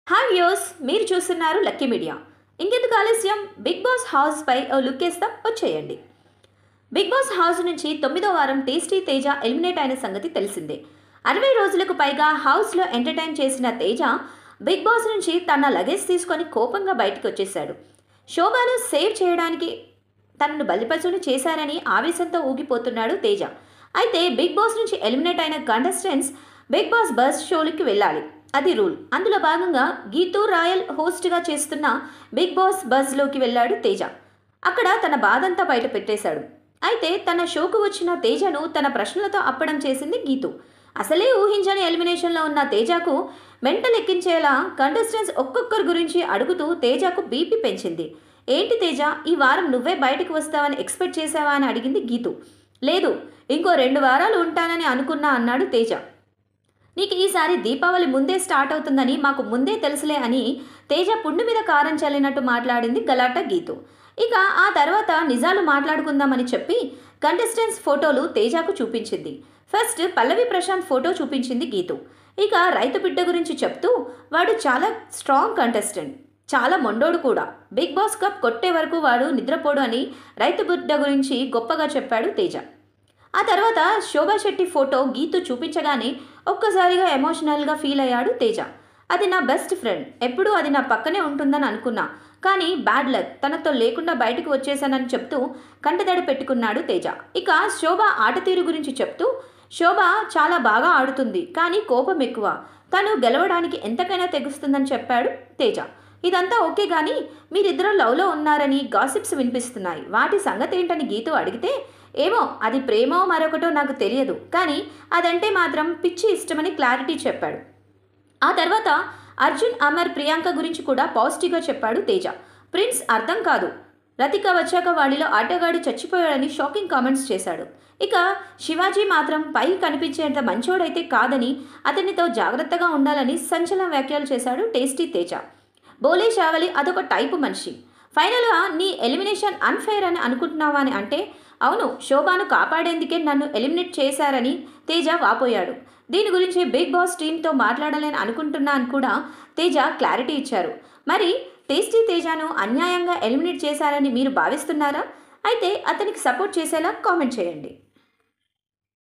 Hi views, మీరు చూస్తున్నారు lucky media. ఇంకెందుకు ఆలస్యం, బిగ్ బాస్ హౌస్ పై ఓ లుక్ వేస్తాం, వచ్చేయండి. బిగ్ బాస్ హౌస్ నుంచి 9వ వారం టేస్టీ తేజ ఎలిమినేట్ అయిన సంగతి తెలిసిందే. 60 రోజులకు పైగా హౌస్లో ఎంటర్టైన్ చేసిన తేజ బిగ్ బాస్ నుంచి తన లగేజ్ తీసుకొని కోపంగా బయటకు వచ్చేశాడు. శోభాను సేవ్ చేయడానికి తనను బలిపశువుని చేశారని ఆవేశంతో ఊగిపోతున్నాడు తేజ. అయితే బిగ్ బాస్ నుంచి ఎలిమినేట్ అయిన కంటెస్టెంట్స్ బిగ్ బాస్ బస్ షోలకి వెళ్ళాలి, అది రూల్. అందులో భాగంగా గీతూ రాయల్ హోస్ట్గా చేస్తున్న బిగ్ బాస్ బజ్లోకి వెళ్ళాడు తేజ. అక్కడ తన బాధంతా బయట పెట్టేశాడు. అయితే తన షోకు వచ్చిన తేజను తన ప్రశ్నలతో అప్పడం చేసింది గీతూ. అసలే ఊహించని ఎలిమినేషన్లో ఉన్న తేజకు మెంటల్ ఎక్కించేలా కంటెస్టెంట్స్ ఒక్కొక్కరి గురించి అడుగుతూ తేజకు బీపీ పెంచింది. ఏంటి తేజ, ఈ వారం నువ్వే బయటకు వస్తావని ఎక్స్పెక్ట్ చేసావా అని అడిగింది గీతూ. లేదు, ఇంకో 2 వారాలు ఉంటానని అనుకున్నా అన్నాడు తేజ. నీకు ఈసారి దీపావళి ముందే స్టార్ట్ అవుతుందని మాకు ముందే తెలుసులే అని తేజ పుండు మీద కారం చల్లినట్టు మాట్లాడింది గలాటా గీతూ. ఇక ఆ తర్వాత నిజాలు మాట్లాడుకుందామని చెప్పి కంటెస్టెంట్స్ ఫోటోలు తేజకు చూపించింది. ఫస్ట్ పల్లవి ప్రశాంత్ ఫోటో చూపించింది గీతూ. ఇక రైతు బిడ్డ గురించి చెప్తూ, వాడు చాలా స్ట్రాంగ్ కంటెస్టెంట్, చాలా మొండోడు కూడా, బిగ్ బాస్ కప్ కొట్టే వరకు వాడు నిద్రపోడు అని రైతు బిడ్డ గురించి గొప్పగా చెప్పాడు తేజ. ఆ తర్వాత శోభా శెట్టి ఫోటో గీతూ చూపించగానే ఒక్కసారిగా ఎమోషనల్గా ఫీల్ అయ్యాడు తేజ. అది నా బెస్ట్ ఫ్రెండ్, ఎప్పుడూ అది నా పక్కనే ఉంటుందని అనుకున్నా, కానీ బ్యాడ్ లక్, తనతో లేకుండా బయటకు వచ్చేసానని చెప్తూ కంటతడి పెట్టుకున్నాడు తేజ. ఇక శోభ ఆట తీరు గురించి చెప్తూ, శోభ చాలా బాగా ఆడుతుంది, కానీ కోపం ఎక్కువ, తను గెలవడానికి ఎంతకైనా తెగుస్తుందని చెప్పాడు తేజ. ఇదంతా ఓకే, కానీ మీరిద్దరూ లవ్లో ఉన్నారని గాసిప్స్ వినిపిస్తున్నాయి, వాటి సంగతి ఏంటని గీతూ అడిగితే, ఏమో అది ప్రేమో మరొకటో నాకు తెలియదు, కానీ అదంటే మాత్రం పిచ్చి ఇష్టమని క్లారిటీ చెప్పాడు. ఆ తర్వాత అర్జున్, అమర్, ప్రియాంక గురించి కూడా పాజిటివ్గా చెప్పాడు తేజ. ప్రిన్స్ అర్థం కాదు, రతిక వచ్చాక వాడిలో ఆటగాడు చచ్చిపోయాడని షాకింగ్ కామెంట్స్ చేశాడు. ఇక శివాజీ మాత్రం పైకి కనిపించేంత మంచోడైతే కాదని, అతనితో జాగ్రత్తగా ఉండాలని సంచలన వ్యాఖ్యలు చేశాడు టేస్టీ తేజ. బోలే షావలి అదొక టైపు మనిషి. ఫైనల్గా నీ ఎలిమినేషన్ అన్ఫెయిర్ అని అనుకుంటున్నావా అని అంటే, అవును, శోభాను కాపాడేందుకే నన్ను ఎలిమినేట్ చేశారని తేజ వాపోయాడు. దీని గురించి బిగ్ బాస్ టీంతో మాట్లాడాలని అనుకుంటున్నా అని కూడా తేజ క్లారిటీ ఇచ్చారు. మరి టేస్టీ తేజను అన్యాయంగా ఎలిమినేట్ చేశారని మీరు భావిస్తున్నారా? అయితే అతనికి సపోర్ట్ చేసేలా కామెంట్ చేయండి.